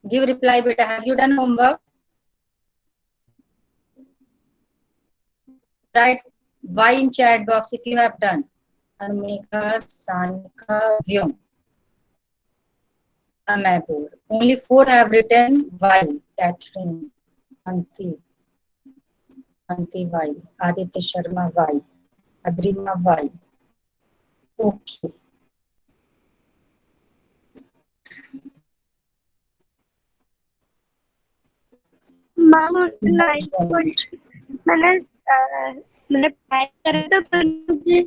Give reply, beta. Have you done homework? Write Y in chat box if you have done. Anumika, Sanika, Vyom. Amabur. Only 4 have written Y. Catherine, Anti Y. Aditya Sharma Y. Adrima Y. Okay. Ma'am मैंने type करा था पर मुझे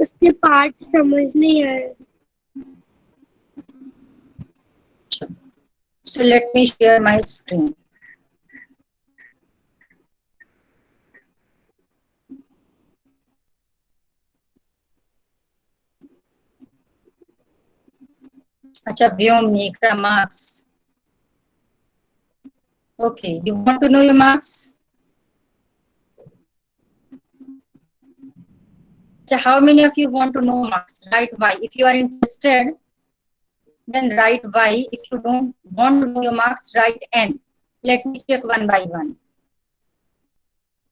उसके part समझ नहीं आए. So let me share my screen. Acha, Vyom, Nikra, marks. Okay, you want to know your marks? So how many of you want to know marks? Write Y. If you are interested, then write Y. If you don't want to know your marks, write N. Let me check one by one.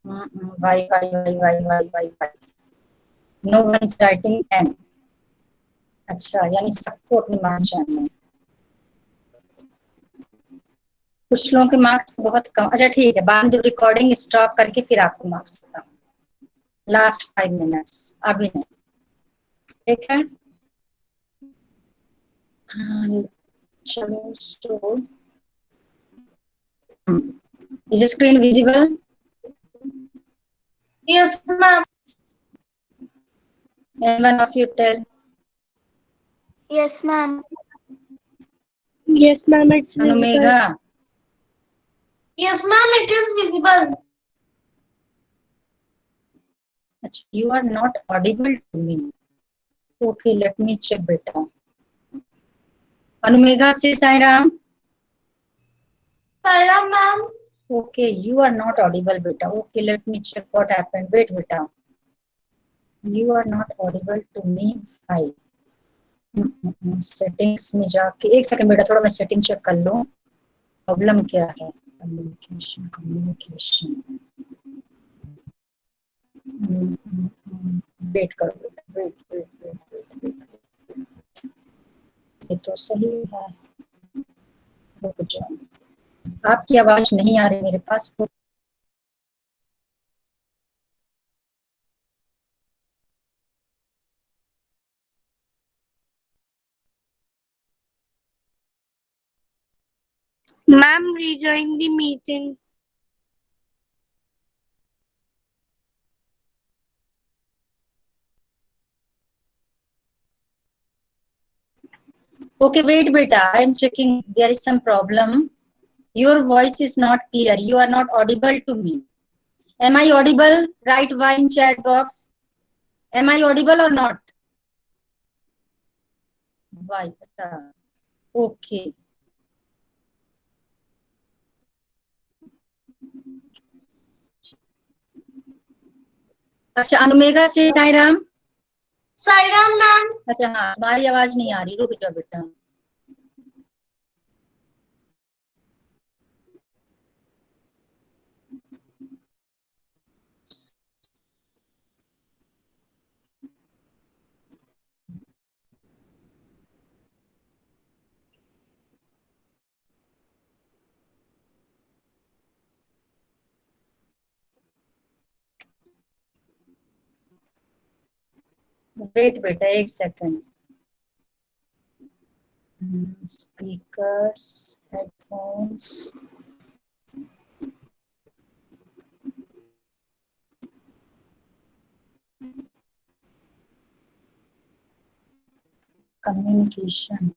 Y. No one is writing N. अच्छा, यानी सबको अपने marks जानने हैं. कुछ लोगों के marks बहुत कम. अच्छा ठीक है, बाद में जब रिकॉर्डिंग स्टॉप करके फिर आपको मार्क्स बताऊं. लास्ट 5 मिनट्स अभी नहीं. ठीक है. चलो, so is the screen visible? Yes, ma'am. Anyone of you tell? Yes, ma'am. Yes, ma'am. It's visible. Anumega. Yes, ma'am. It is visible. You are not audible to me. Okay, let me check beta. Anumega, say Sairam. Sairam, ma'am. Okay, you are not audible beta. Okay, let me check what happened. Wait beta. You are not audible to me. Fine. Settings में जाके एक second बेटा, थोड़ा मैं setting check कर लूं. Problem क्या है? कम्युनिकेशन. वेट करो बेटा. वेट. ये तो सही है. रुक जाओ. आपकी आवाज नहीं आ रही मेरे पास. Ma'am, rejoin the meeting. Okay, wait beta, I am checking. There is some problem. Your voice is not clear. You are not audible to me. Am I audible? Write Y in chat box. Am I audible or not? Y. Okay. अच्छा, अनुमेगा से Sairam. Sairam, ma'am. अच्छा हाँ, हमारी आवाज नहीं आ रही. रुक जाओ बेटा. वेट बेटा, एक second. Speakers, headphones. Communication.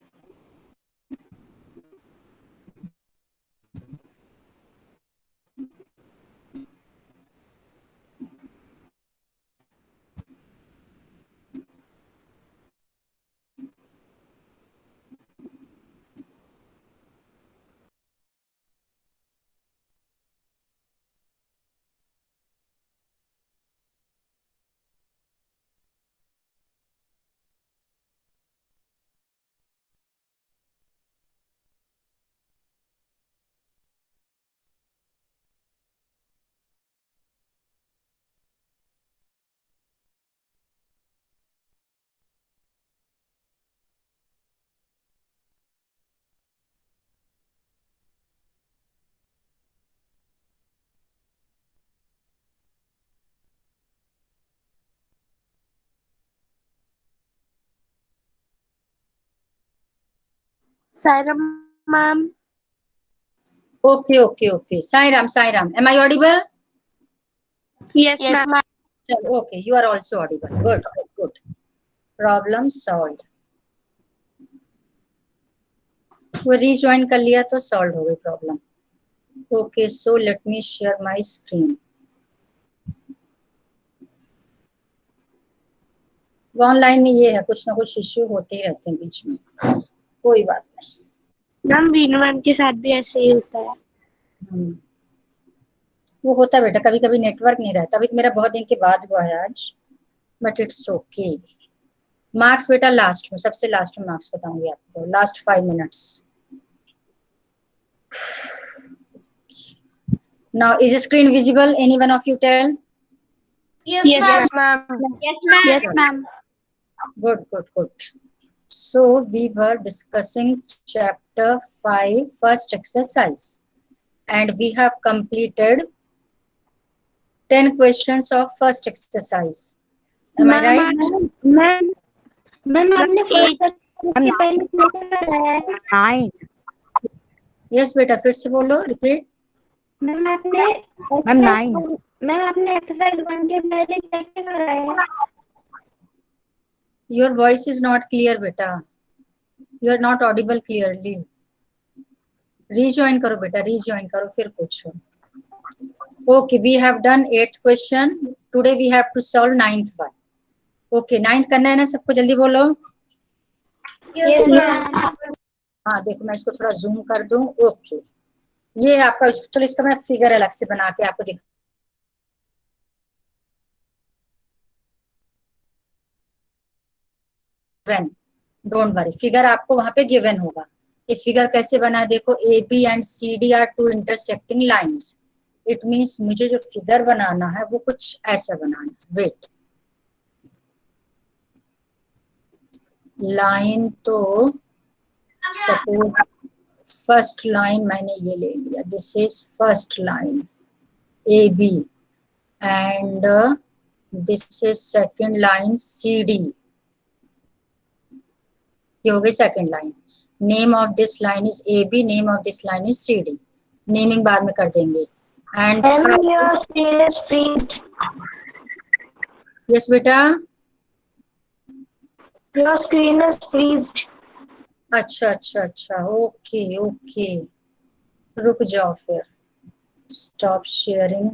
Sairam ma'am. Okay. Sairam, am I audible? Yes, ma'am. चलो, okay, you are also audible. Good. Problem solved. वो rejoin कर लिया तो solved हो गई problem. Okay, so let me share my screen. Online में ये है, कुछ ना कुछ इश्यू होते ही रहते हैं बीच में, कोई बात नहीं. मैम वीनू मैम के साथ भी ऐसे ही होता है. वो होता है बेटा, कभी कभी नेटवर्क नहीं रहता. अभी मेरा बहुत दिन के बाद हुआ है आज, बट इट्स ओके. मार्क्स बेटा लास्ट में, सबसे लास्ट में मार्क्स बताऊंगी आपको, last 5 minutes. Now is the screen visible? Any one of you tell? Yes, ma'am. Yes, ma'am. Good. So we were discussing chapter 5 first exercise and we have completed 10 questions of first exercise. Am I right? Ma'am आपने 9. Yes बेटा, फिर से बोलो, repeat. Ma'am आपने 9. Ma'am आपने exercise 1 के पहले कैसे कराया? Your voice is not clear बेटा, you are not audible clearly. Rejoin करो बेटा, rejoin करो, फिर पूछो. Okay, we have done 8th question. Today we have to solve 9th one. Okay, 9th करना है ना सबको, जल्दी बोलो. Yes, ma'am. हाँ देखो, मैं इसको थोड़ा जूम कर दूं. ओके, ये है आपका. चलो इसका मैं फिगर अलग से बना के आपको दिखा. डोंट वरी, फिगर आपको वहां पे गिवन होगा. ये फिगर कैसे बना है देखो. A B and C D are two intersecting lines. It means मुझे जो फिगर बनाना है वो कुछ ऐसा बनाना है. वेट, लाइन तो सपोज फर्स्ट लाइन मैंने ये ले लिया. This is first line A B and this is second line C D. ये हो गई second line. Name of this line is A B, name of this line is C D. Naming बाद में कर देंगे. And your screen is freezed. Yes बेटा. Your screen is freezed. अच्छा. Okay, रुक जाओ फिर. Stop sharing.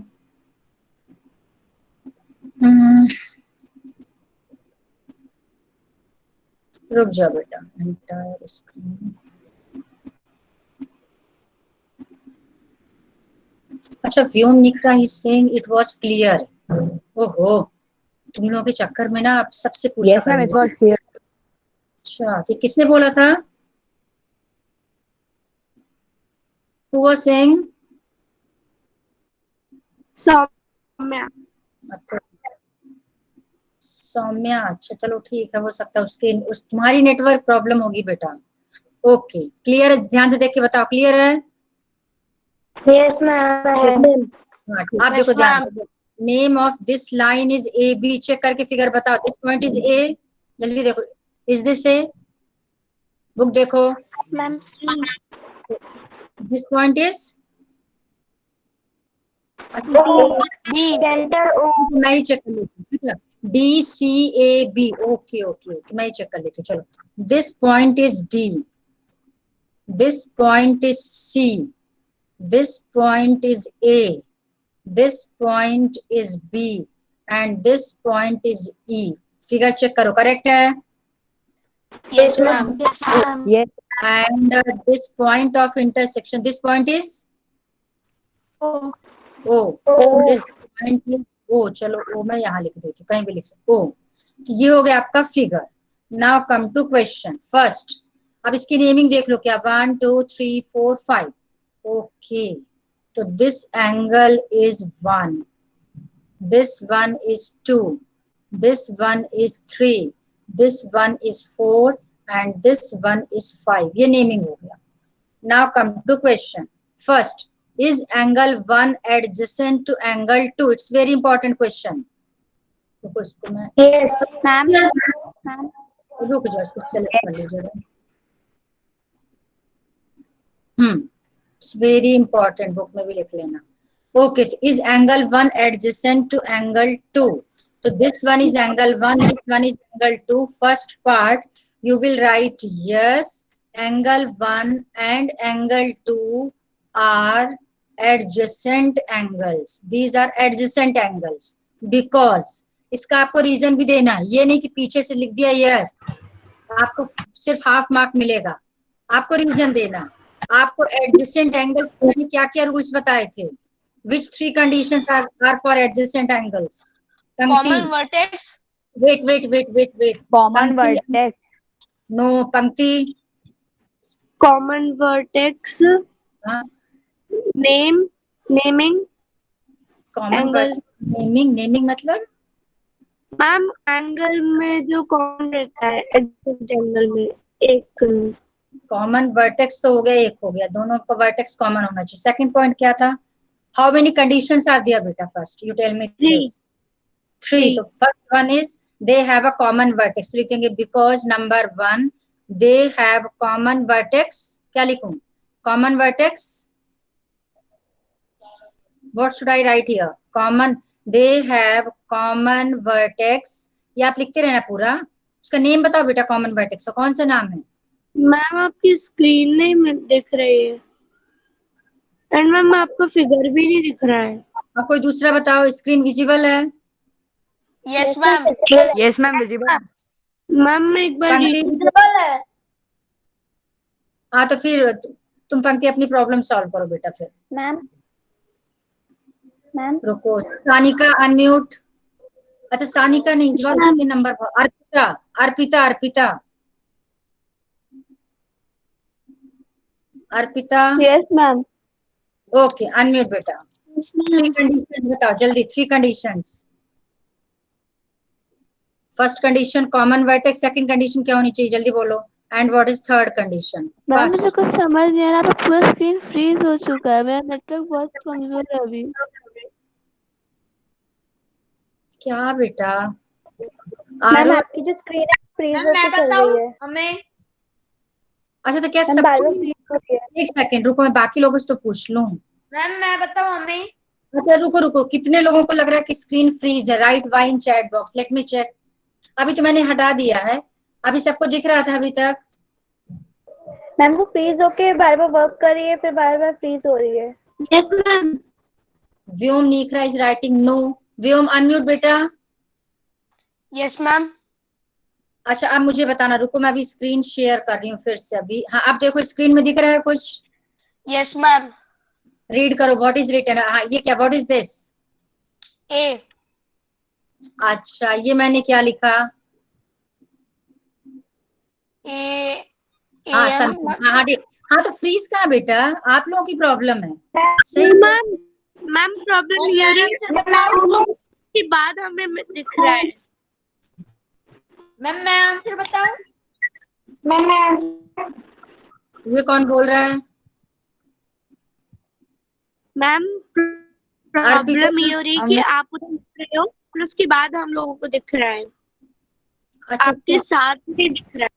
रुक जाओ बेटा. Entire screen. अच्छा, Vyom Nikhra he saying it was clear. ओहो, तुम लोगों के चक्कर में ना आप सबसे पूछा. Yes, ma'am, it was clear. अच्छा, तो किसने बोला था? Who was saying? Saumya. Saumya. अच्छा चलो ठीक है, हो सकता है उसके तुम्हारी नेटवर्क प्रॉब्लम होगी बेटा. ओके, क्लियर है? ध्यान से देख के बताओ, क्लियर है? Yes, ma'am. हाँ, आप देखो ध्यान. Name of this line is A B. Check करके फिगर बताओ. This point is A. जल्दी देखो, इज दिस ए? बुक देखो. Ma'am. This point is Center O. मैं ही चेक कर लेती हूँ. D C A B. Okay, मैं ही चेक कर लेती हूँ. चलो, this point is D, this point is C, this point is A, this point is B and this point is E. Figure check करो, करेक्ट है? Yes, ma'am. Yes. And this point of intersection, this point is O. O. This point is O. चलो O मैं यहाँ लिख देती हूँ, कहीं भी लिख सकते. O. ये हो गया आपका figure. Now come to question. First, अब इसकी नेमिंग देख लो क्या. 1 2 3 4 5. Okay. तो this angle is 1. This one is 2. This one is 3. This one is 4 and this one is 5. ये नेमिंग हो गया. Now come to question. First, is angle 1 adjacent to angle 2? It's very important question. रुको इसको मैं. Yes, ma'am. रुक जाओ, इसको select कर लीजिएगा. इट्स वेरी इंपॉर्टेंट, बुक में भी लिख लेना. ओके, तो is angle 1 adjacent to angle 2? तो this one is angle 1, this one is angle 2. First part you will write yes, angle 1 and angle 2 are adjacent angles. These are adjacent angles because इसका आपको reason भी देना, ये नहीं कि पीछे से लिख दिया यस आपको सिर्फ हाफ मार्क मिलेगा. आपको रीजन देना. आपको एडजेसेंट एंगल्स मैंने क्या क्या रूल्स बताए थे? Which 3 conditions are for adjacent angles? Common vertex. Wait. Common Pankti, vertex. no, Pankti. common vertex, हाँ, naming, कॉमन Angle. नेमिंग मतलब मैम एंगल में जो कॉमन रहता है एडजेसेंट एंगल में एक. कॉमन वर्टेक्स तो हो गया, एक हो गया, दोनों का वर्टेक्स कॉमन होना चाहिए. सेकंड पॉइंट क्या था? How many conditions are there बेटा? First you tell me. 3. तो first one is they have a common vertex. तो लिखेंगे because number 1 they have common vertex. क्या लिखूं? Common vertex. What should I write here? Common, they have common vertex. ये आप लिखते रहना पूरा. उसका नेम बताओ बेटा. कॉमन वर्टेक्स का कौन सा नाम है? मैम आपकी स्क्रीन नहीं दिख रही है एंड मैम आपका फिगर भी नहीं दिख रहा है. अब कोई दूसरा बताओ. स्क्रीन विजिबल है? Yes, ma'am. Yes, ma'am. Visible. Ma'am एक बार पंक्ति Visible है. हाँ, तो फिर तुम पंक्ति अपनी प्रॉब्लम सॉल्व करो बेटा. फिर मैम रुको. सानिका अनम्यूट. अच्छा, सानिका नहीं, जवाब के number. Arpita Arpita Arpita Arpita. Yes ma'am. Okay, unmute बेटा. 3 कंडीशंस बताओ जल्दी. 3 conditions. First condition common vertex. Second condition क्या होनी चाहिए? जल्दी बोलो. And what is third condition? Ma'am मुझे कुछ समझ नहीं आ रहा. तो पूरा स्क्रीन फ्रीज हो चुका है. मेरा नेटवर्क बहुत कमजोर है अभी. क्या बेटा? मैम आरो. आपकी जो स्क्रीन है फ्रीज मैम होके मैं चल बताऊं रही है. हमें. अच्छा, तो क्या मैम सब? बार बार फ्रीज हो रही है. एक सेकंड रुको, मैं बाकी लोगों से तो पूछ लूं. मैम मैं बताऊं हमें. अच्छा, रुको. कितने लोगों को लग रहा है कि स्क्रीन फ्रीज है? Write Y in chat box. Let me check. अभी तो मैंने हटा दिया है. अभी सबको दिख रहा था अभी तक. मैम वो फ्रीज होके बार बार वर्क कर रही है फिर बार बार फ्रीज हो रही है. Yes ma'am. Vyom Nikhra is writing no. Vyom unmute बेटा. Yes, ma'am. अच्छा, अब मुझे बताना. रुको, मैं अभी स्क्रीन शेयर कर रही हूँ फिर से अभी. हाँ, अब देखो स्क्रीन में दिख रहा है कुछ? Yes, ma'am. रीड करो. What is written? हाँ, ये क्या? What is this? A. अच्छा, ये मैंने क्या लिखा? A. हाँ A. सर. हाँ, तो फ्रीज कहाँ बेटा? आप लोगों की प्रॉब्लम है. सही. मैम मैम प्रॉब्लम हियरिंग के बाद हमें दिख रहा है. मैम मैं आंसर बताऊं. ये कौन बोल रहा है? मैम प्रॉब्लम ये हो रही है कि आप उधर दिख रहे हो फिर उसके बाद हम लोगों को दिख रहा है. अच्छा, आपके साथ भी दिख रहा है.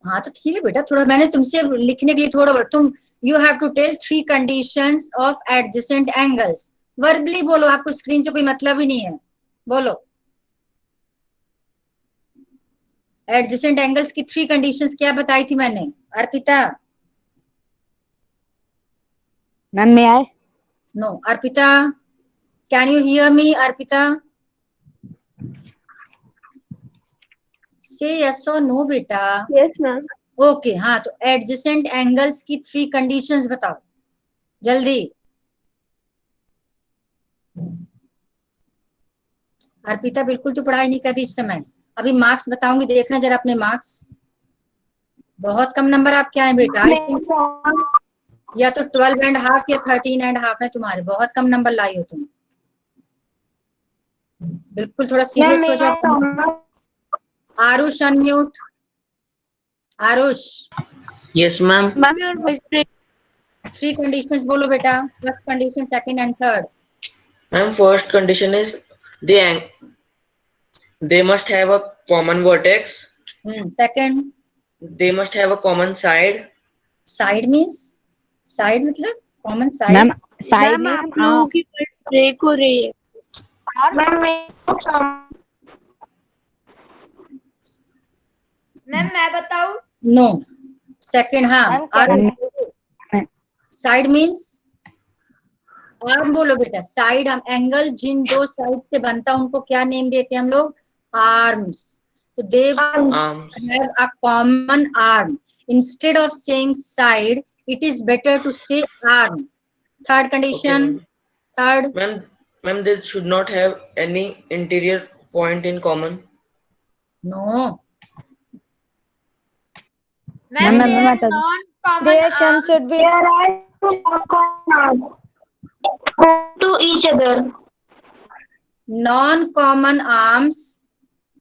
हाँ, तो ठीक है बेटा. थोड़ा मैंने तुमसे लिखने के लिए थोड़ा तुम you have to tell 3 conditions of adjacent angles. Verbally बोलो. आपको स्क्रीन से कोई मतलब ही नहीं है. बोलो. एडजेसेंट एंगल्स की 3 कंडीशंस क्या बताई थी मैंने? Arpita. Ma'am, may I? No. Arpita, can you hear me? Arpita, से यस और नो बेटा. Yes ma'am. ओके. हाँ, तो एडजेसेंट एंगल्स की 3 कंडीशंस बताओ जल्दी. अर्पिता बिल्कुल तो पढ़ाई नहीं कर रही इस समय. अभी मार्क्स बताऊंगी, देखना जरा अपने मार्क्स. बहुत कम नंबर आपके आए बेटा. आई थिंक या तो 12 एंड हाफ या 13 एंड हाफ है तुम्हारे. बहुत कम नंबर लाई हो तुम. बिल्कुल थोड़ा सीरियस हो जाओ. Arush unmute. Arush. Yes, ma'am. Ma'am your voice break. 3 conditions बोलो बेटा. First condition, second and third. Ma'am, first condition is they must have a common vertex. Second, They must have a common side. Side means side मतलब common side. Ma'am side ma'am में आप लोगों की voice break हो रही है। Ma'am मैं बताऊं? नो सेकंड, हाँ मैम क्या आर्म। साइड मीन्स आर्म बोलो बेटा। साइड, हम एंगल जिन दो साइड से बनता है उनको क्या नेम देते हैं हम लोग? आर्म्स। तो दे arms, have a common arm. Instead of saying side, it is better to say arm. Third okay, condition. ma'am. Third, Ma'am, they should not have any interior point in common. no. Ma'am ma'am, there मैं non common Their sum should be to each other. Non-common arms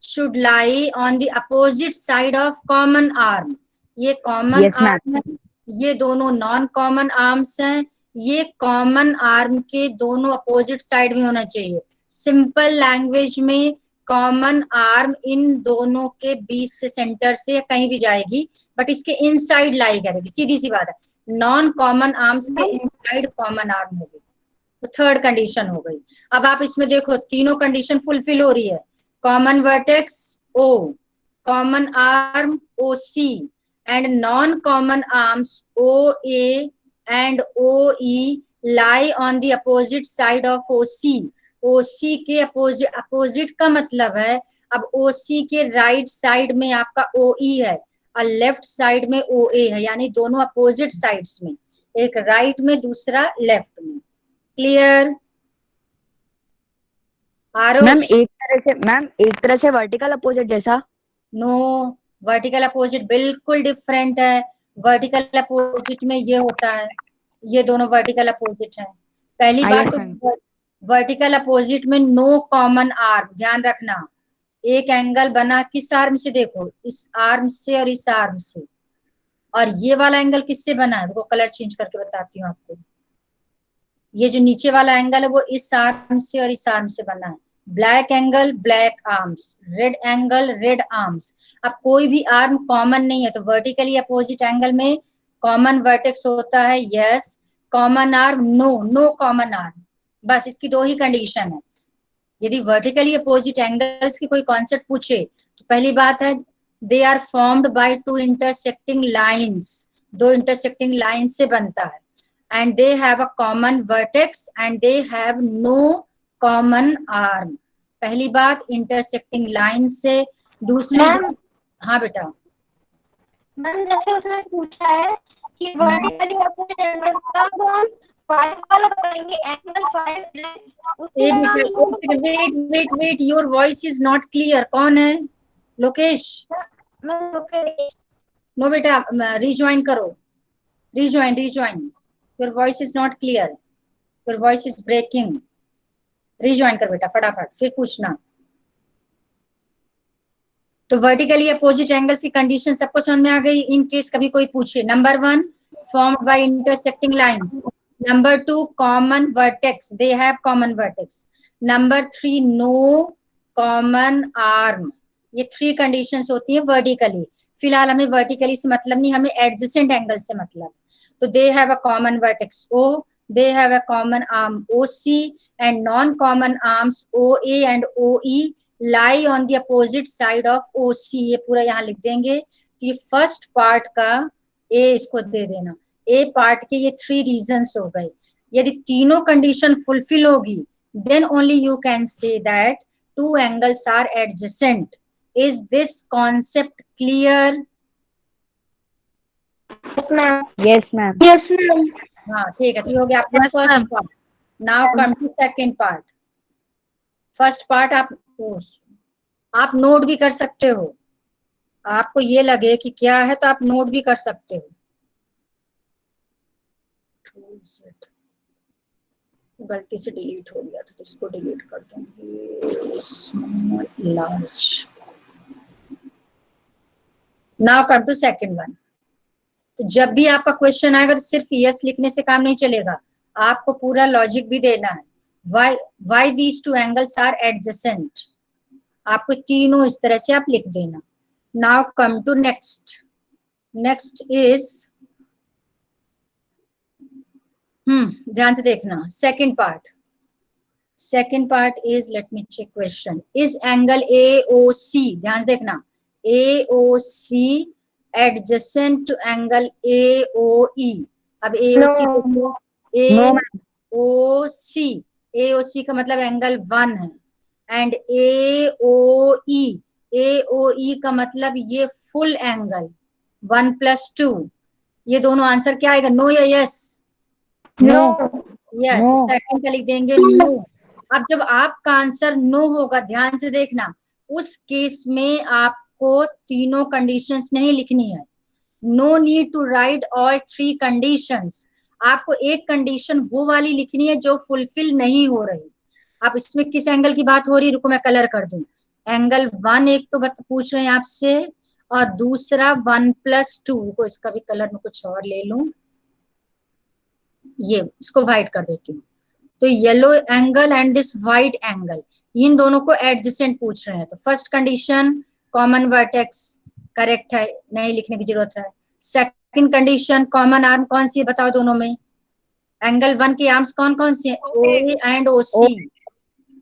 should lie on the opposite side of common arm. ये common Yes, ma'am. arm है, ये दोनों non common arms हैं। ये common arm के दोनों opposite side में होना चाहिए। सिंपल लैंग्वेज में कॉमन आर्म इन दोनों के बीच से, सेंटर से कहीं भी जाएगी, बट इसके इनसाइड लाई करेगी। सीधी सी बात है, नॉन कॉमन आर्म्स के इनसाइड कॉमन आर्म होगी। तो थर्ड कंडीशन हो गई। अब आप इसमें देखो तीनों कंडीशन फुलफिल हो रही है। Common vertex O, common arm OC and non-common arms OA and OE lie on the opposite side of OC. OC के अपोजिट का मतलब है, अब OC के राइट साइड में आपका OE है और लेफ्ट साइड में OA है, यानी दोनों अपोजिट साइड्स में, एक राइट में दूसरा लेफ्ट में। क्लियर? मैम एक तरह से वर्टिकल अपोजिट जैसा। नो, वर्टिकल अपोजिट बिल्कुल डिफरेंट है। वर्टिकल अपोजिट में ये होता है, ये दोनों वर्टिकल अपोजिट है। पहली बात yes, तो वर्टिकल अपोजिट में नो कॉमन आर्म, ध्यान रखना। एक एंगल बना किस आर्म से? देखो इस आर्म से और इस आर्म से, और ये वाला एंगल किससे बना है? देखो कलर चेंज करके बताती हूँ आपको। ये जो नीचे वाला एंगल है वो इस आर्म से और इस आर्म से बना है। Black angle black arms, red angle red arms. अब कोई भी आर्म कॉमन नहीं है, तो वर्टिकली अपोजिट एंगल में कॉमन वर्टेक्स होता है, yes. Common arm no, no common arm. बस इसकी दो ही कंडीशन है। यदि वर्टिकली अपोजिट एंगल्स की कोई कॉन्सेप्ट पूछे तो पहली बात है, they are formed by two intersecting lines, दो इंटरसेक्टिंग लाइन से बनता है, and they have a common vertex and they have no common arm। पहली बात इंटरसेक्टिंग लाइन से। दूसरी बात, हाँ बेटा। मैम जैसे उसने पूछा है कि वर्टिकली अपोजिट एंगल तब हम 5 वाला करेंगे, angle 5 wait, your voice is not clear. कौन है? लोकेश? नो बेटा, रिज्वाइन करो, rejoin. Your voice is not clear, your voice is breaking. Rejoin कर बेटा फटाफट, फिर पूछना। तो वर्टिकली अपोजिट एंगल्स की कंडीशन सबको समझ में आ गई? इन केस कभी कोई पूछे, number 1 formed by intersecting lines, number 2 common vertex, they have common vertex, number 3 no common arm. ये 3 कंडीशंस होती है वर्टिकली। फिलहाल हमें वर्टिकली से मतलब नहीं, हमें एडजेसेंट एंगल से मतलब। तो दे have a common vertex O, they have a common arm OC and non-common arms OA and OE lie on the opposite side of OC। ये पूरा यहाँ लिख देंगे कि फर्स्ट पार्ट का A इसको दे देना। A पार्ट के ये 3 रीजंस हो गए। यदि तीनों कंडीशन फुलफिल होगी, then only you can say that two angles are adjacent। Is this concept clear? Yes ma'am. हाँ ठीक है, तो ये हो गया आपका first part. Now come to second part. First part आप नोट भी कर सकते हो, आपको ये लगे कि क्या है तो आप नोट भी कर सकते हो। गलती से डिलीट हो गया तो इसको डिलीट कर दूंगी। Large. Now come to second one. तो जब भी आपका क्वेश्चन आएगा तो सिर्फ यस लिखने से काम नहीं चलेगा, आपको पूरा लॉजिक भी देना है। Why these two angles are adjacent, आपको तीनों इस तरह से आप लिख देना। Now come to next is ध्यान से देखना second part is, let me check question, is angle AOC, ध्यान से देखना, AOC adjacent to angle AOE। अब AOC No, AOC का मतलब एंगल 1 है, एंड AOE का मतलब ये फुल एंगल 1 + 2। ये दोनों आंसर क्या आएगा, नो या यस? no, yes, No. तो सेकंड का लिख देंगे नो। अब जब आपका आंसर नो होगा, ध्यान से देखना, उस केस में आपको तीनों कंडीशंस नहीं लिखनी है। No need to write all 3 conditions. आपको एक कंडीशन वो वाली लिखनी है जो फुलफिल नहीं हो रही। अब इसमें किस एंगल की बात हो रही है, रुको मैं कलर कर दूं। एंगल 1 एक तो पूछ रहे हैं आपसे, और दूसरा 1 + 2 को, इसका भी कलर में कुछ और ले लूं, ये इसको व्हाइट कर देती हूँ। तो yellow angle and this white angle, इन दोनों को एडजेसेंट पूछ रहे हैं। तो first condition common vertex correct है, नहीं लिखने की जरूरत है। सेकंड कंडीशन कॉमन आर्म कौन सी है बताओ दोनों में? एंगल 1 के आर्म्स कौन कौन से हैं? OA and OC।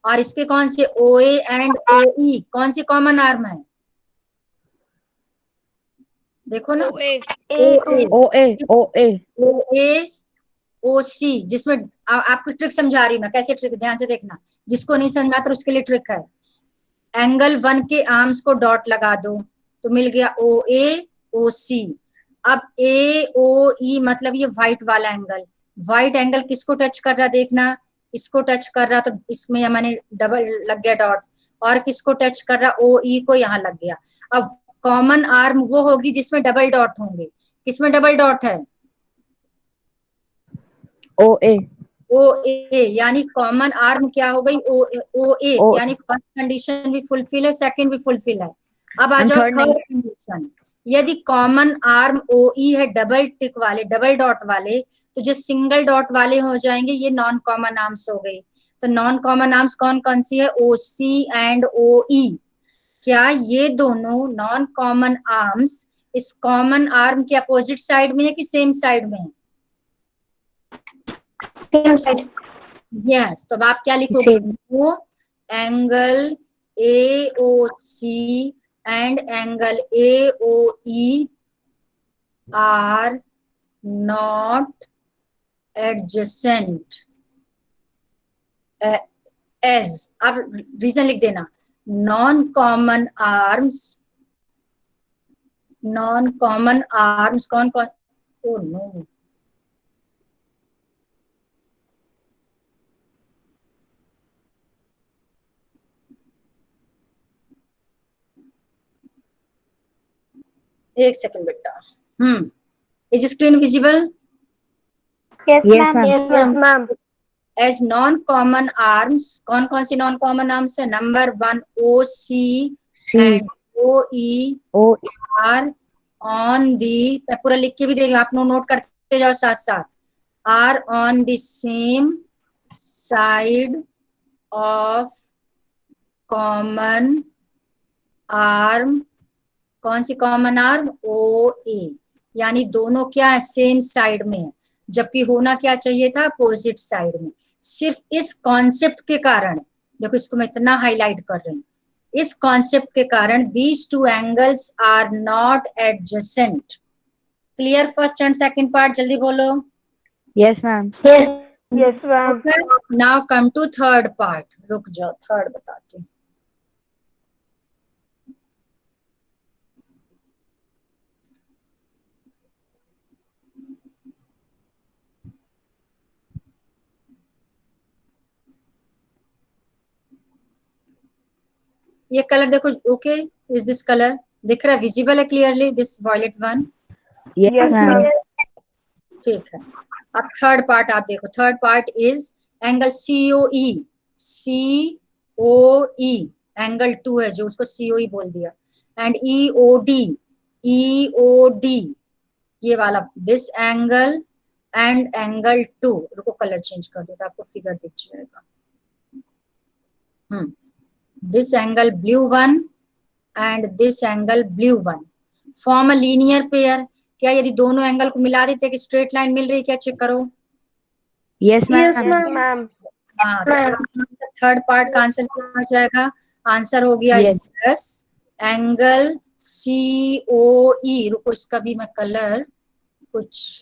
और इसके कौन से? OA and OE। कौन सी कॉमन आर्म है? देखो ना, OA OC, जिसमें आपको ट्रिक समझा रही मैं, कैसे ट्रिक, ध्यान से देखना, जिसको नहीं समझ आता उसके लिए ट्रिक है। एंगल 1 के आर्म्स को डॉट लगा दो तो मिल गया OA OC। अब AOE मतलब ये व्हाइट वाला एंगल, व्हाइट एंगल किसको टच कर रहा देखना, इसको टच कर रहा, तो इसमें मैंने डबल लग गया डॉट, और किसको टच कर रहा, OE को, यहाँ लग गया। अब कॉमन आर्म वो होगी जिसमें डबल डॉट होंगे। किसमें डबल डॉट है? OA, यानी कॉमन आर्म क्या हो गई? OA, यानी फर्स्ट कंडीशन भी फुलफिल है, सेकंड भी फुलफिल है। अब आ जाओ थर्ड कंडीशन, यदि कॉमन आर्म OE है डबल टिक वाले, डबल डॉट वाले, तो जो सिंगल डॉट वाले हो जाएंगे ये नॉन कॉमन आर्म्स हो गई। तो नॉन कॉमन आर्म्स कौन कौन सी है? OC and OE। क्या ये दोनों नॉन कॉमन आर्म्स इस कॉमन आर्म के अपोजिट साइड में है कि सेम साइड में है? Same side. यस, तो अब आप क्या लिखोगे? वो angle AOC and angle AOE are not adjacent as, अब रीजन लिख देना, नॉन कॉमन आर्म्स कौन कौन, ओ नो, एक सेकंड बेटा। Is screen visible? Yes Yes, ma'am, ma'am. Yes ma'am. As non common arms कौन कौन सी नॉन कॉमन आर्म्स है? Number 1 OC and OE are on the, मैं पूरा लिख के भी दे रही हूँ, आप नोट करते जाओ साथ साथ, are on the same side of common arm. कौन सी कॉमन आर्म? OA, यानी दोनों क्या है? सेम साइड में है, जबकि होना क्या चाहिए था? अपोजिट साइड में। सिर्फ इस कॉन्सेप्ट के कारण, देखो इसको मैं इतना हाईलाइट कर रही हूँ, इस कॉन्सेप्ट के कारण these two angles are not adjacent. Clear first and second part? जल्दी बोलो। Yes, ma'am. Yes ma'am. Now come to third part, रुक जाओ थर्ड बताती हूँ। ये कलर देखो, ओके, इज दिस कलर दिख रहा है, विजिबल है clearly, this violet one? Yes, ma'am. ठीक है। अब थर्ड पार्ट आप देखो, third part is angle COE angle 2 है जो उसको COE बोल दिया, एंड EOD ये वाला, दिस एंगल एंड एंगल 2, रुको कलर चेंज कर दो तो आपको फिगर दिख जाएगा। This angle blue 1 and this angle blue 1 form a linear pair. क्या यदि दोनों एंगल को मिला देते कि स्ट्रेट लाइन मिल रही? क्या चेक करो, यस मैम। मैम। हाँ, तो थर्ड पार्ट का आंसर क्या हो जाएगा? आंसर हो गया Yes. यस। एंगल COE, रुको इसका भी मैं कलर कुछ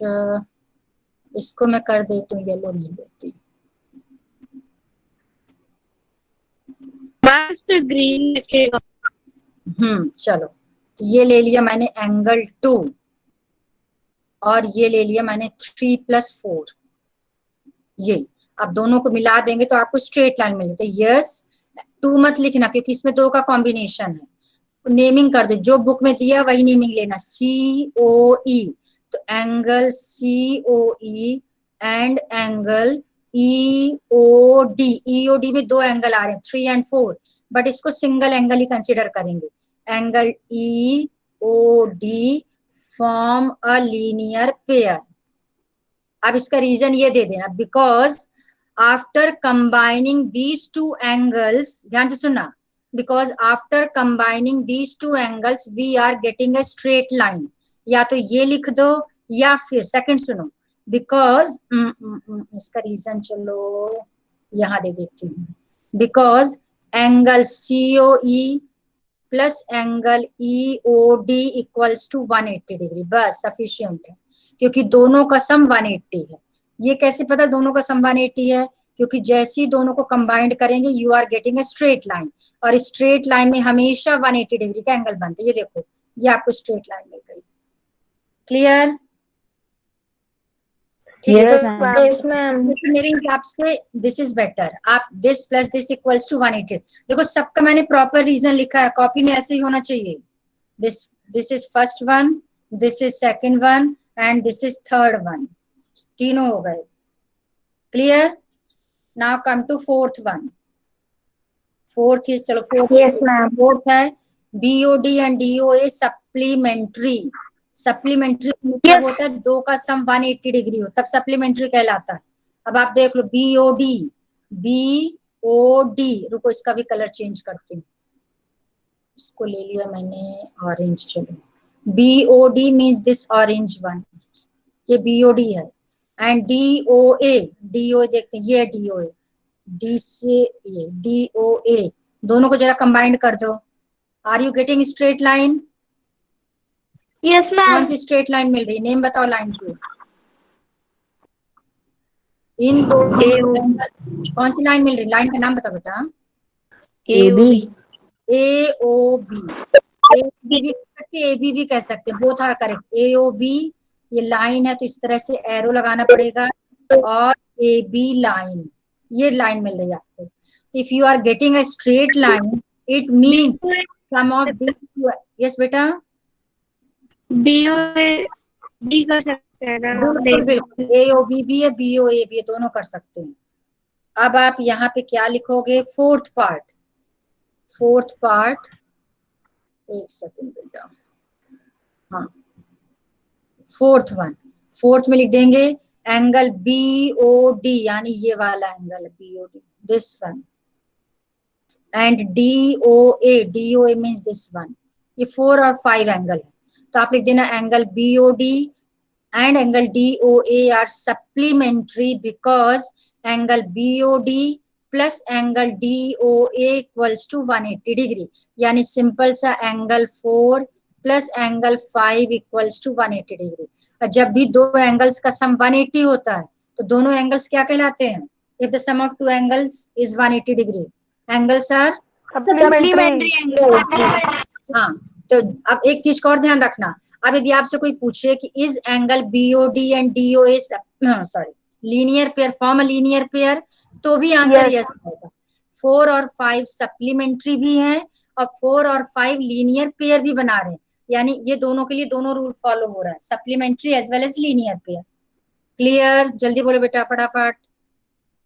इसको मैं कर देती हूँ, येलो नहीं लेती। मैम इस पे ग्रीन लिखेगा। चलो, तो ये ले लिया मैंने एंगल 2 और ये ले लिया मैंने 3+4। ये अब दोनों को मिला देंगे तो आपको स्ट्रेट लाइन मिल जाती है। यस, 2 मत लिखना क्योंकि इसमें 2 का कॉम्बिनेशन है। नेमिंग कर दो, जो बुक में दिया वही नेमिंग लेना। COE, तो angle COE and angle EOD। EOD में 2 एंगल आ रहे हैं, 3 and 4, बट इसको सिंगल एंगल ही कंसिडर करेंगे। Angle EOD form a linear pair. अब इसका रीजन ये दे देना, because after combining these two angles, ध्यान से सुनना, because after combining these two angles we are getting a straight line. या तो ये लिख दो या फिर सेकंड सुनो, बिकॉज इसका रीजन चलो यहां दे देती हूँ। Because angle COE plus angle EOD equals to 180 degree, बस सफिशियंट है, क्योंकि दोनों का सम 180 है। ये कैसे पता दोनों का सम 180 है? क्योंकि जैसे ही दोनों को कंबाइंड करेंगे you are getting a straight line, और स्ट्रेट लाइन में हमेशा 180 डिग्री का एंगल बनता है। ये देखो, ये आपको स्ट्रेट लाइन मिल गई। क्लियर? ठीक है, Yes ma'am. लेकिन मेरे हिसाब से दिस इज बेटर। आप this plus this equals to 180। देखो सबका मैंने प्रॉपर रीजन लिखा है, कॉपी में ऐसे ही होना चाहिए। This is first one, this is second one and this is third one, तीनों हो गए। Clear? Now come to fourth one. Fourth is, चलो फोर्थ, Yes, ma'am. फोर्थ है BOD and DOA supplementary. Supplementary मतलब होता है दो का सम 180 डिग्री हो, तब सप्लीमेंट्री कहलाता है। अब आप देख लो BOD, रुको इसका भी कलर चेंज करती हूँ, इसको ले लिया मैंने ऑरेंज। चलो, BOD means this orange one, ये BOD है। एंड DOA देखते हैं, ये DOA, डी से ये DOA, दोनों को जरा कंबाइंड कर दो। Are you getting straight line? Yes कौन मैम। सी स्ट्रेट लाइन मिल रही है? नेम बताओ लाइन की। इन दो कौन सी लाइन मिल रही है? लाइन का नाम बताओ बेटा। AB. AOB। AOB भी कह सकते हैं, AB भी कह सकते हैं, बोथ आर करेक्ट। AOB ये लाइन है तो इस तरह से एरो लगाना पड़ेगा, और AB लाइन, ये लाइन मिल रही है आपको। If you are getting a straight line it means sum of this. Yes बेटा, BOD कर सकते हैं ना? बिल्कुल बिल्कुल, AOB भी है, BOA भी है, दोनों कर सकते हैं। अब आप यहाँ पे क्या लिखोगे? फोर्थ पार्ट, फोर्थ पार्ट, एक सेकंड बेटा, हाँ फोर्थ वन, फोर्थ में लिख देंगे एंगल BOD, यानी ये वाला angle BOD, this one, and DOA means this one. ये 4 और 5 एंगल है, तो आप लिख देना angle BOD and angle DOA are supplementary because angle BOD plus angle DOA equals to 180 degree, यानी सिंपल सा angle 4 plus angle 5 equals to 180 degree. और जब भी दो एंगल्स का सम 180 होता है तो दोनों एंगल्स क्या कहलाते हैं? If the sum of two angles is 180 degree, angles are supplementary angle. हाँ, तो अब एक चीज का और ध्यान रखना, अब यदि आपसे कोई पूछे कि is angle BOD and DOA sorry linear pair, form a linear pair, तो भी आंसर यस होगा। 4 और 5 सप्लीमेंट्री भी हैं और 4 और 5 लीनियर पेयर भी बना रहे हैं, यानी ये दोनों के लिए दोनों रूल फॉलो हो रहा है, supplementary as well as linear pair. Clear? जल्दी बोलो बेटा फटाफट।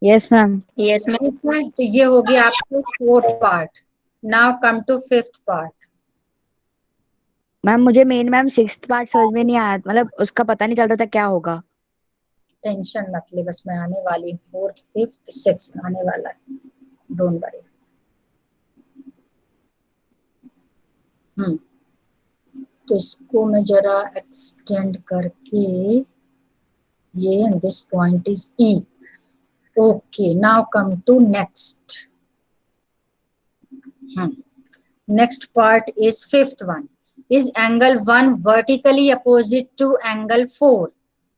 Yes ma'am. Yes ma'am. तो ये हो गया आपको fourth part. Now come to fifth part. Ma'am मुझे मेन मैम 6th पार्ट समझ में नहीं आया, मतलब उसका पता नहीं चल रहा था क्या होगा। टेंशन मत ले, बस मैं आने वाली हूँ, फोर्थ फिफ्थ सिक्स्थ आने वाला है, डोंट वरी। तो इसको मैं जरा एक्सटेंड करके, ये this point is E, Okay, now come to next. Next part is fifth one. Is angle 1 vertically opposite to angle 4?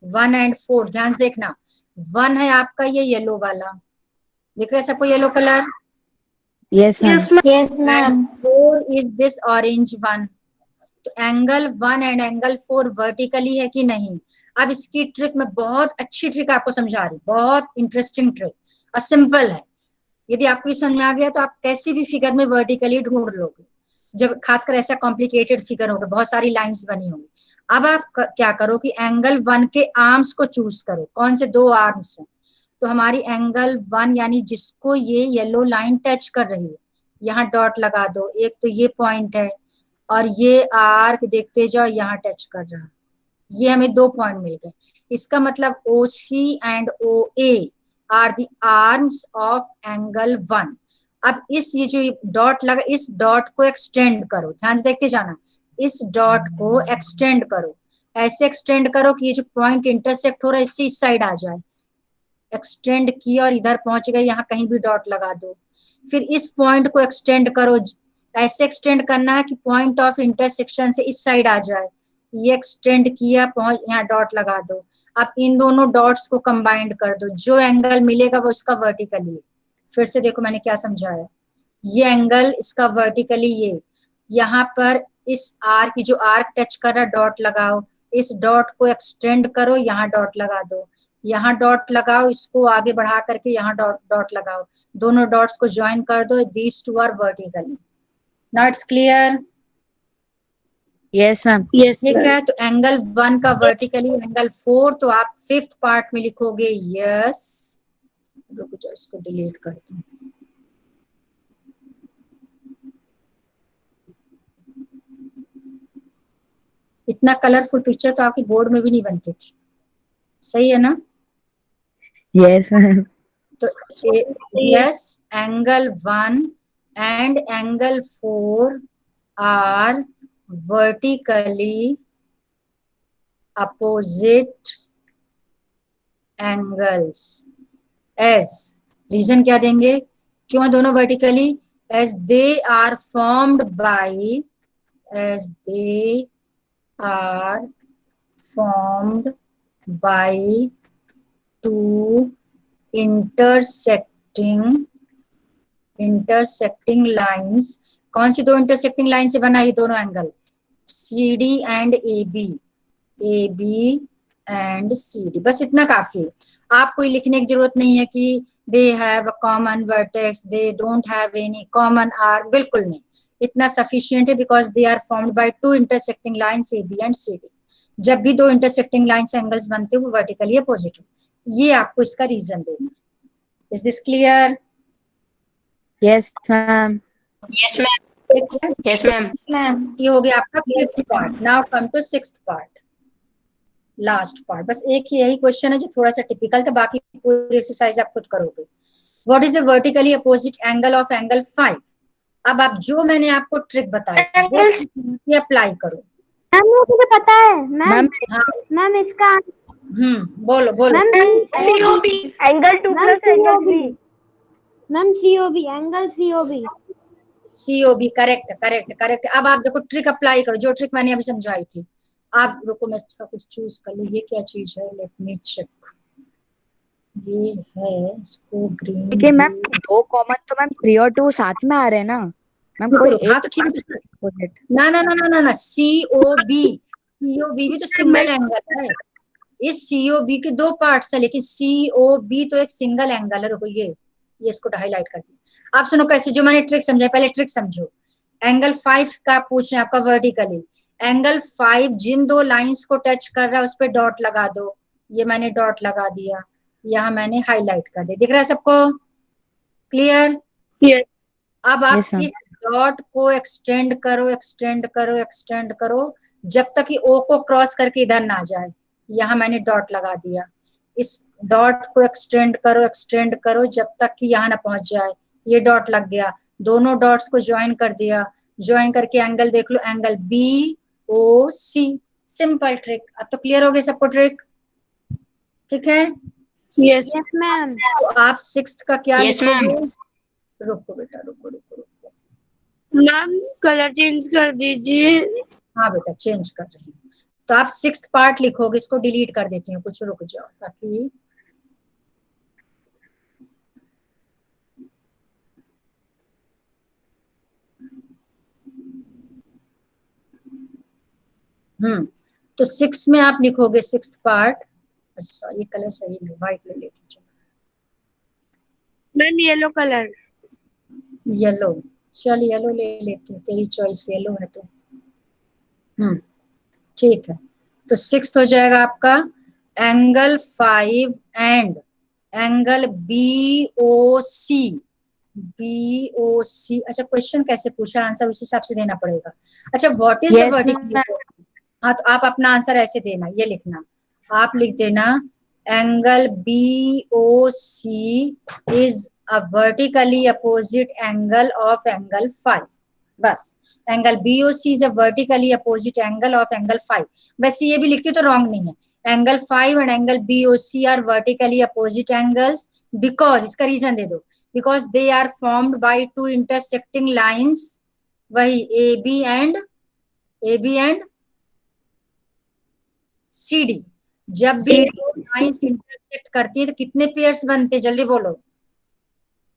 1 and 4, ध्यान से देखना. 1 है आपका ये येलो वाला, दिख रहा है सबको yellow colour? Yes, ma'am. Yes, ma'am. 4 is this orange one. तो एंगल 1 एंड एंगल 4 वर्टिकली है कि नहीं. अब इसकी ट्रिक में बहुत अच्छी ट्रिक आपको समझा रही, बहुत इंटरेस्टिंग ट्रिक और सिंपल है. यदि आपको ये समझ आ गया तो आप कैसी भी फिगर में वर्टिकली ढूंढ लोगे, जब खासकर ऐसा कॉम्प्लिकेटेड फिगर होगा, बहुत सारी लाइंस बनी होंगी. अब आप क्या करो कि एंगल 1 के आर्म्स को चूज करो. कौन से 2 आर्म्स हैं? तो हमारी एंगल 1 यानी जिसको ये येलो लाइन टच कर रही है, यहाँ डॉट लगा दो. एक तो ये पॉइंट है और ये आर्क देखते जाओ यहाँ टच कर रहा है. ये हमें 2 पॉइंट मिल गए. इसका मतलब OC and OA are the arms of angle 1. अब इस ये जो डॉट लगा, इस डॉट को एक्सटेंड करो. ध्यान से देखते जाना. इस डॉट को एक्सटेंड करो, ऐसे एक्सटेंड करो कि ये जो पॉइंट इंटरसेक्ट हो रहा है इससे इस साइड आ जाए. एक्सटेंड किया और इधर पहुंच गए, यहाँ कहीं भी डॉट लगा दो. फिर इस पॉइंट को एक्सटेंड करो, ऐसे एक्सटेंड करना है कि पॉइंट ऑफ इंटरसेक्शन से इस साइड आ जाए. ये एक्सटेंड किया, पहुंच, यहाँ डॉट लगा दो. अब इन दोनों डॉट्स को कंबाइंड कर दो, जो एंगल मिलेगा वो इसका वर्टिकली. फिर से देखो मैंने क्या समझाया. ये एंगल इसका वर्टिकली, ये यहाँ पर इस आर्क की जो आर्क टच कर रहा डॉट लगाओ. इस डॉट को एक्सटेंड करो, यहाँ डॉट लगा दो. यहाँ डॉट लगाओ, इसको आगे बढ़ा करके यहाँ डॉट लगाओ. दोनों डॉट्स को ज्वाइन कर दो. These two are vertically. Now it's clear? Yes, ma'am. Yes, ठीक ma'am. है. तो एंगल 1 का वर्टिकली, एंगल 4 तो आप 5th पार्ट में लिखोगे यस. रुको जाओ, इसको डिलीट कर दूं. इतना कलरफुल पिक्चर तो आपकी बोर्ड में भी नहीं बनती थी. सही है ना? Yes, ma'am. तो yes, angle 1 and angle 4 are vertically opposite angles. As reason क्या देंगे, क्यों दोनों vertically? As they are formed by two intersecting lines. कौन सी 2 intersecting लाइन से बना ये दोनों angle? CD and AB, AB and CD. बस इतना काफी है. आप कोई लिखने की जरूरत नहीं है कि they have a common vertex, they don't have any common arc. बिल्कुल नहीं, इतना सफिशिएंट है. Because they are formed by 2 intersecting lines AB and CD. जब भी 2 इंटरसेक्टिंग लाइन से एंगल्स बनते हैं वो वर्टिकली अपोजिट हो. ये आपको इसका रीजन देना. Is this clear? Yes, ma'am. Yes, ma'am. Yes, ma'am. Ma'am. ये हो गया आपका 5th part. Now come to 6th part, last part. बस एक ही यही क्वेश्चन है जो थोड़ा सा टिपिकल था, बाकी पूरी एक्सरसाइज आप खुद करोगे. What is the vertically opposite angle of angle 5? अब आप जो मैंने आपको ट्रिक बताई थी वो अप्लाई करो. मैम मुझे पता है मैम. Ma'am. हाँ, मैम इसका बोलो बोलो. Angle 2 plus angle 3. Ma'am COB, angle COB. COB, correct. अब आप देखो ट्रिक अप्लाई करो, जो ट्रिक मैंने अभी समझाई थी. आप रुको, मैं थोड़ा कुछ चूज कर लूं. ये क्या चीज है? Let me check. ये है, इसको ग्रीन. लेकिन मैम 2 कॉमन तो मैम 3 और 2 साथ में आ रहे हैं ना मैम. कोई हाँ तो ठीक है. opposite. ना COB भी तो सिंगल एंगल है. इस COB के 2 पार्ट्स है, लेकिन COB तो एक सिंगल एंगल है. रुको, ये इसको हाईलाइट कर दिया. आप सुनो कैसे, जो मैंने ट्रिक समझाई, पहले ट्रिक समझो. एंगल 5 का पूछ रहे हैं आपका वर्टिकली. एंगल 5 जिन 2 लाइंस को टच कर रहा है उस पर डॉट लगा दो. ये मैंने डॉट लगा दिया, यहाँ मैंने हाईलाइट कर दिया. दिख रहा है सबको? क्लियर? Yes. अब आप Yes, ma'am. इस डॉट को एक्सटेंड करो जब तक कि O को क्रॉस करके इधर ना जाए. यहाँ मैंने डॉट लगा दिया. इस डॉट को एक्सटेंड करो जब तक कि यहाँ ना पहुंच जाए. ये डॉट लग गया. दोनों डॉट्स को ज्वाइन कर दिया. ज्वाइन करके एंगल देख लो, एंगल BOC. Simple trick. अब तो क्लियर हो गई सबको ट्रिक? ठीक है. Yes ma'am. तो आप सिक्स्थ का क्या Yes, ma'am. लिखोगे? रुको बेटा, रुको। मैम कलर चेंज कर दीजिए। हाँ बेटा, चेंज कर रही हूँ। तो आप सिक्स्थ पार्ट लिखोगे, इसको डिलीट कर देती हूँ, कुछ रुक जाओ ताकि तो सिक्स में आप लिखोगे सिक्स्थ पार्ट। अच्छा, ये कलर सही है, व्हाइट ले लेती हूँ। Ma'am yellow colour. येलो, चल येलो ले लेती हूँ, तेरी चॉइस येलो है तो। ठीक है। तो सिक्स्थ हो जाएगा आपका angle 5 and angle BOC। BOC। अच्छा, क्वेश्चन कैसे पूछा, आंसर उस हिसाब से देना पड़ेगा। अच्छा, what is the Yes, vertical? ma'am. हाँ, तो आप अपना आंसर ऐसे देना, ये लिखना, आप लिख देना angle BOC is a vertically opposite angle of angle 5। बस, angle BOC is a vertically opposite angle of angle 5। वैसे ये भी लिखती तो रॉन्ग नहीं है। Angle 5 and angle BOC are vertically opposite angles because, इसका रीजन दे दो, because they are formed by two intersecting lines, वही AB and CD। जब भी लाइंस इंटरसेक्ट करती है तो कितने पेयर्स बनते हैं, जल्दी बोलो।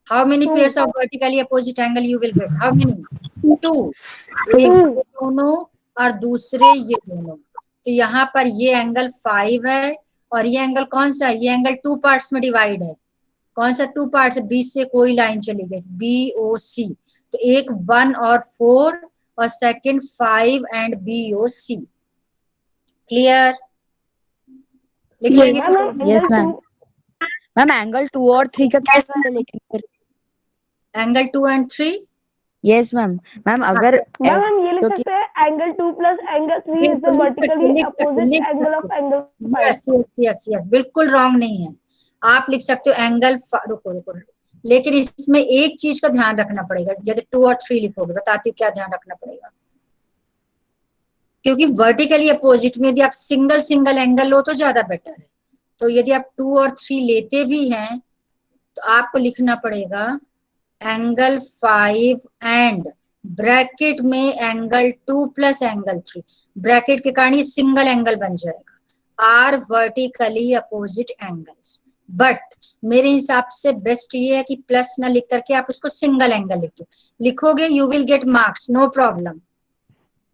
How many pairs of vertically opposite angle you will gate? How many? 2। एक ये दोनों और दूसरे ये दोनों। तो यहाँ पर ये एंगल 5 है और ये एंगल कौन सा है? ये एंगल 2 पार्ट्स में डिवाइड है। कौन सा 2 पार्ट्स? बीच से कोई लाइन चली गई, BOC। तो एक 1 और 4 और सेकंड 5 एंड BOC। क्लियर? लिख लेंगे सब? Yes, ma'am. मैम एंगल 2 और 3 का क्या है लेकिन फिर? Angle 2 and 3। Yes ma'am. Ma'am अगर मैम हम ये लिख सकते हैं angle 2 plus angle 3 is the vertically opposite angle of angle 5। Yes, बिल्कुल रॉन्ग नहीं है। आप लिख सकते हो एंगल, रुको, लेकिन इसमें एक चीज का ध्यान रखना पड़ेगा। यदि 2 और 3 लिखोगे, बताती हूँ क्या ध्यान रखना पड़ेगा। क्योंकि वर्टिकली अपोजिट में यदि आप सिंगल सिंगल एंगल लो तो ज्यादा बेटर है। तो यदि आप 2 और 3 लेते भी हैं तो आपको लिखना पड़ेगा एंगल 5 एंड ब्रैकेट में एंगल 2 प्लस एंगल 3। ब्रैकेट के कारण ये सिंगल एंगल बन जाएगा। Are vertically opposite angles. But मेरे हिसाब से बेस्ट ये है कि प्लस ना लिख करके आप उसको सिंगल एंगल लिख दो। लिखोगे you will get marks, no problem.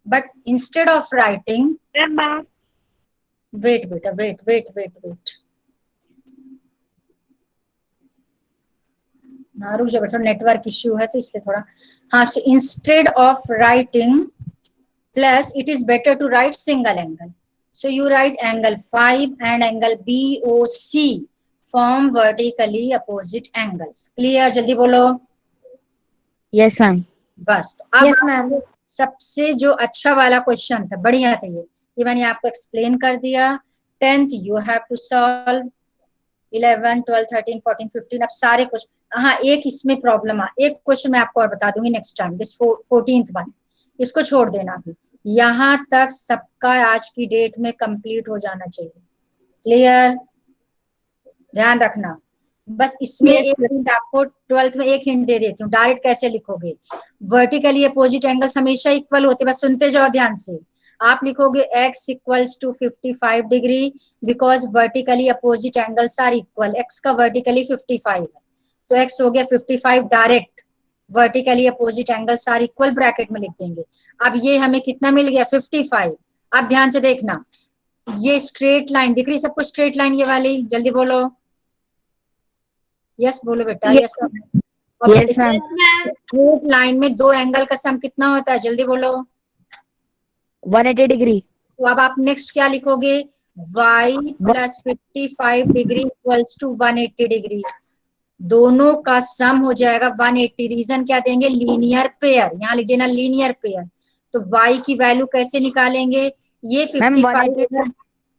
But instead of writing, wait बेटा, वेट। रुक जाओ, थोड़ा नेटवर्क इश्यू है तो इसलिए थोड़ा। हाँ, so instead of writing plus, it is better to write single angle. So you write angle 5 and angle BOC form vertically opposite angles. Clear? जल्दी बोलो। Yes ma'am. बस, तो अब सबसे जो अच्छा वाला क्वेश्चन था, बढ़िया था ये मैंने आपको एक्सप्लेन कर दिया। 10th you have to solve, 11, 12, 13, 14, 15। अब सारे क्वेश्चन, हाँ एक इसमें प्रॉब्लम एक क्वेश्चन मैं आपको और बता दूंगी next time, this 14th one, इसको छोड़ देना अभी। यहाँ तक सबका आज की डेट में कंप्लीट हो जाना चाहिए। क्लियर? ध्यान रखना। बस इसमें एक हिंट आपको 12th में एक हिंट दे देती हूँ, डायरेक्ट कैसे लिखोगे। वर्टिकली अपोजिट एंगल्स हमेशा इक्वल होते, बस सुनते जाओ ध्यान से। आप लिखोगे x equals to 55 degree because vertically opposite angles are equal. x का वर्टिकली 55 है तो x हो गया 55 direct. Vertically opposite angles are equal bracket में लिख देंगे। अब ये हमें कितना मिल गया? 55। अब ध्यान से देखना, ये स्ट्रेट लाइन दिख रही है सबको? स्ट्रेट लाइन ये वाली, जल्दी बोलो। यस बोलो बेटा। Yes yes ma'am. Straight line में दो एंगल का सम कितना होता है? जल्दी बोलो। 180 डिग्री। तो अब आप नेक्स्ट क्या लिखोगे? y plus 55 degree equals to 180 degree. दोनों का सम हो जाएगा 180। रीजन क्या देंगे? Linear pair. यहाँ लिख देना लीनियर पेयर। तो y की वैल्यू कैसे निकालेंगे? ये 55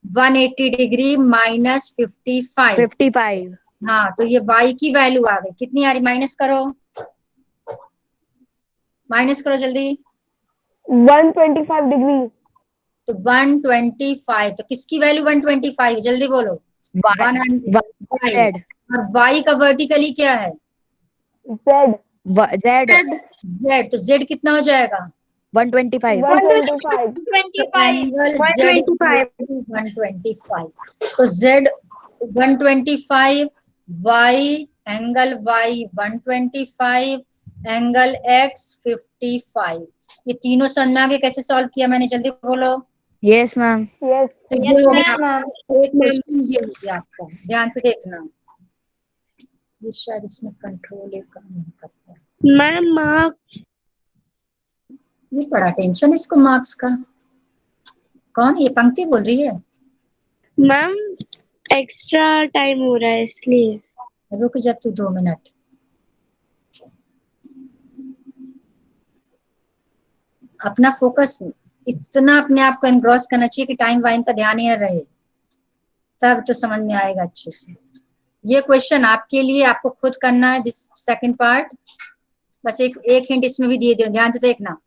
180 डिग्री माइनस 55। हाँ, तो ये y की वैल्यू आ गई। कितनी आ रही? माइनस करो जल्दी। 125 डिग्री। तो 125, तो किसकी वैल्यू 125? जल्दी बोलो। Z और y का वर्टिकली क्या है? Z. Z z, तो z कितना हो जाएगा? 125 125. तो एंगल z 125, तो z 125, y angle y 125, angle x 55। ये तीनों समझ में आ गए कैसे सॉल्व किया मैंने? जल्दी बोलो। Yes ma'am. Yes. तो ये हो गया एक क्वेश्चन, ये हो गया आपका, ध्यान से देखना। ये शायद इसमें कंट्रोल एक काम नहीं करता। मैम मार्क्स ये बड़ा टेंशन इसको मार्क्स का। कौन ये पंक्ति बोल रही है? मैम एक्स्ट्रा टाइम हो रहा है इसलिए। रुक जा तू 2 मिनट। अपना फोकस इतना अपने आप को एनग्रॉस करना चाहिए कि टाइम वाइम का ध्यान ही न रहे, तब तो समझ में आएगा अच्छे से। ये क्वेश्चन आपके लिए, आपको खुद करना है दिस सेकंड पार्ट। बस एक हिंट इसमें भी दिए, ध्यान से देखना।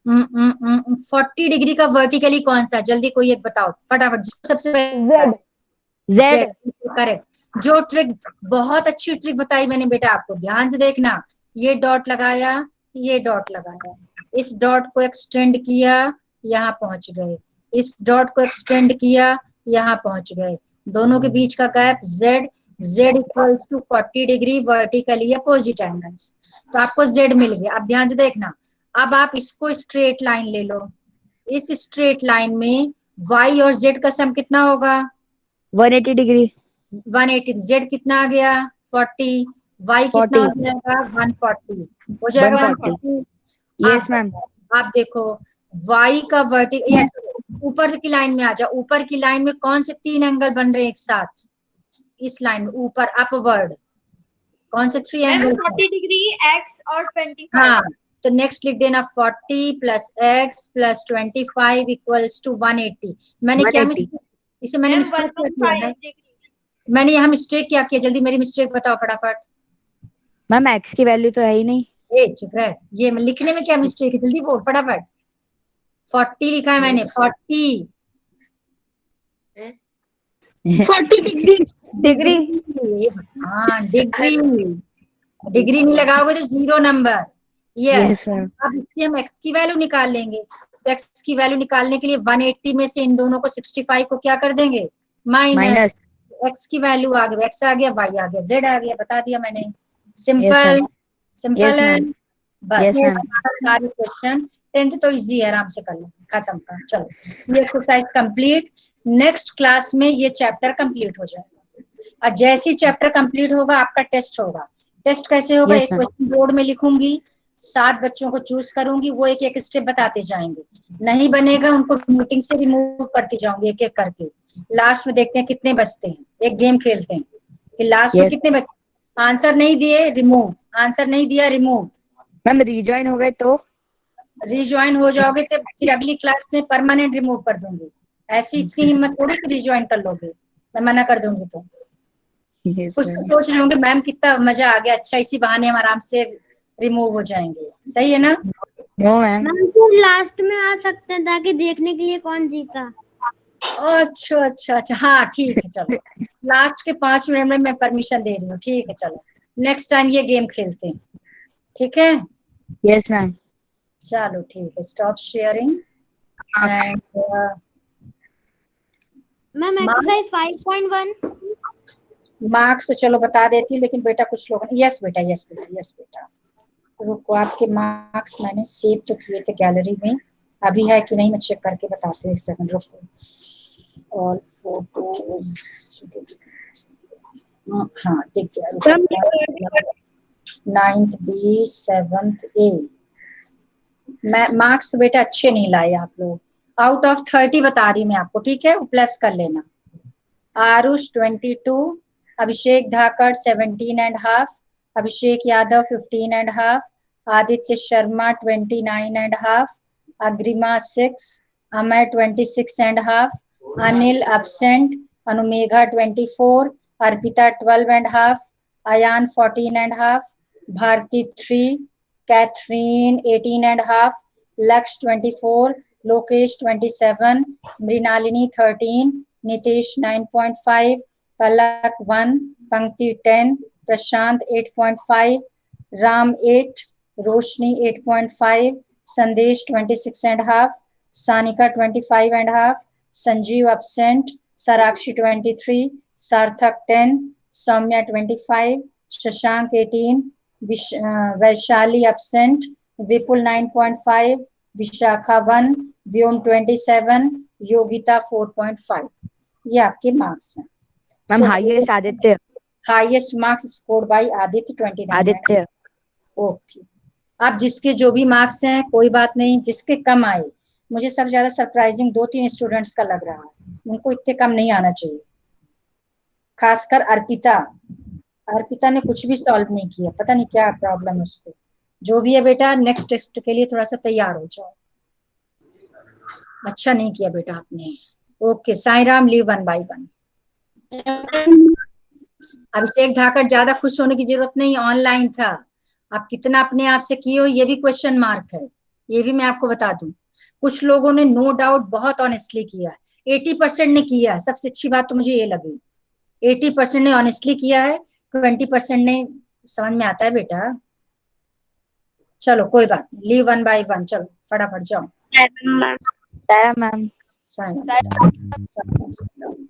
40 डिग्री का वर्टिकली कौन सा? जल्दी कोई एक बताओ फटाफट, सबसे Z. Z correct. जो ट्रिक, बहुत अच्छी ट्रिक बताई मैंने बेटा आपको, ध्यान से देखना। ये डॉट लगाया, ये डॉट लगाया, इस डॉट को एक्सटेंड किया, यहाँ पहुंच गए, इस डॉट को एक्सटेंड किया, यहाँ पहुंच गए। दोनों के बीच का gap Z, Z equals to 40 degree vertically opposite angles. तो आपको Z मिल गया। अब ध्यान से देखना, अब आप इसको स्ट्रेट लाइन ले लो। इस स्ट्रेट लाइन में y और z का सम कितना होगा? 180 डिग्री। 180। z कितना आ गया? 40। y कितना हो जाएगा? 140 हो जाएगा। 140। Yes ma'am. आप देखो y का वर्टिकल, ऊपर की लाइन में आ जाओ। ऊपर की लाइन में कौन से 3 एंगल बन रहे हैं एक साथ? इस लाइन में ऊपर अपवर्ड कौन से 3 एंगल? 40 डिग्री, x और 25। हाँ, तो नेक्स्ट लिख देना 40 plus x plus 25 equals to 180। मैंने क्या इसे मैंने मिस्टेक क्या किया? मैंने यहाँ मिस्टेक क्या किया? जल्दी मेरी मिस्टेक बताओ फटाफट। मैम x की वैल्यू तो है ही नहीं। ए चुप रह, ये लिखने में क्या मिस्टेक है? जल्दी बोल फटाफट। 40 लिखा है मैंने, 40 डिग्री। हाँ डिग्री, डिग्री नहीं लगाओगे तो 0 नंबर। यस। अब इससे हम x की वैल्यू निकाल लेंगे। तो x की वैल्यू निकालने के लिए 180 में से इन दोनों को 65 को क्या कर देंगे? माइनस। x की वैल्यू आ गया, x आ गया, y आ गया, z आ गया, बता दिया मैंने। सिंपल सिंपल है बस। सारे क्वेश्चन 10th तो इजी है, आराम से कर लो, खत्म कर। चलो ये एक्सरसाइज कंप्लीट। नेक्स्ट क्लास में ये चैप्टर कंप्लीट हो जाएगा। और जैसे चैप्टर कंप्लीट होगा आपका टेस्ट होगा। टेस्ट कैसे होगा? एक क्वेश्चन बोर्ड में लिखूंगी, 7 बच्चों को चूज करूंगी, वो एक एक स्टेप बताते जाएंगे। नहीं बनेगा उनको मीटिंग से रिमूव करती जाऊंगी एक एक करके। लास्ट में देखते हैं कितने बचते हैं। एक गेम खेलते हैं कि लास्ट में कितने बच्चे आंसर नहीं दिए रिमूव, आंसर नहीं दिया रिमूव। मैम रीजॉइन हो गए तो? रिज्वाइन हो जाओगे तो फिर अगली क्लास में परमानेंट रिमूव कर दूंगी। ऐसी इतनी हिम्मत थोड़ी कि रिज्वाइन कर लोगे, मैं मना कर दूंगी। तो कुछ तो सोच रहे होंगे मैम कितना मजा आ गया, अच्छा इसी बहाने हम आराम से रिमूव हो जाएंगे। सही है ना? No ma'am. लास्ट में आ सकते हैं ताकि देखने के लिए कौन जीता। अच्छा अच्छा अच्छा, हाँ ठीक है, चलो लास्ट के 5 मिनट में मैं परमिशन दे रही हूँ। ठीक है, चलो नेक्स्ट टाइम ये गेम खेलते हैं। ठीक है? Yes ma'am. चलो ठीक है, stop sharing. Ma'am exercise 5.1 marks तो चलो बता देती हूँ, लेकिन बेटा कुछ लोग, यस बेटा यस बेटा यस बेटा, रुको आपके मार्क्स मैंने सेव तो किए थे गैलरी में, अभी है कि नहीं मैं चेक करके बताती हूँ। एक सेकंड रुको। ऑल फोटोज, हाँ दिख गया। 9th B 7th A। मैं मार्क्स तो बेटा अच्छे नहीं लाए आप लोग। आउट ऑफ 30 बता रही मैं आपको, ठीक है? प्लस कर लेना। आरुष 22, अभिषेक धाकड़ 17.5, अभिषेक यादव 15.5, आदित्य शर्मा 29.5, अग्रिमा 6, अमय 26.5, अनिल absent, अनुमेघा 24, अर्पिता 12.5, अयान 14.5, भारती 3, कैथरीन 18.5, लक्ष्य 24, लोकेश 27, मृणालिनी 13, नितेश 9.5, पलक 1, पंक्ति 10, प्रशांत 8.5, राम 8, रोशनी 8.5, संदेश 26.5, सानिका 25.5, संजीव absent, साराक्षी 23, सार्थक 10, सौम्या 25, शशांक 18, वैशाली absent, विपुल 9.5, विशाखा 1, व्योम 27, योगिता 4.5। ये आपके मार्क्स हैं। Ma'am highest Aditya. Highest marks scored by Aditya 29। Aditya. Okay, आप जिसके जो भी मार्क्स हैं कोई बात नहीं, जिसके कम आए, मुझे सबसे ज्यादा सरप्राइजिंग 2-3 स्टूडेंट्स का लग रहा है, उनको इतने कम नहीं आना चाहिए, खासकर अर्पिता। अर्पिता ने कुछ भी सॉल्व नहीं किया, पता नहीं क्या प्रॉब्लम है उसको। जो भी है बेटा, नेक्स्ट टेस्ट के लिए थोड़ा सा तैयार हो जाओ। अच्छा नहीं किया बेटा आपने। Okay, Sai Ram, leave 1 by 1। Abhishek Dhakad, ज्यादा खुश होने की जरूरत नहीं, ऑनलाइन था। आप कितना अपने आप से किए हो ये भी क्वेश्चन मार्क है, ये भी मैं आपको बता दूं। कुछ लोगों ने नो डाउट बहुत ऑनेस्टली किया, 80% ने किया। सबसे अच्छी बात तो मुझे ये लगी, 80% ने ऑनेस्टली किया है, 20% ने समझ में आता है बेटा। चलो कोई बात नहीं, लीव 1 by 1। चलो फटाफट जाओ। मैम साईं राम।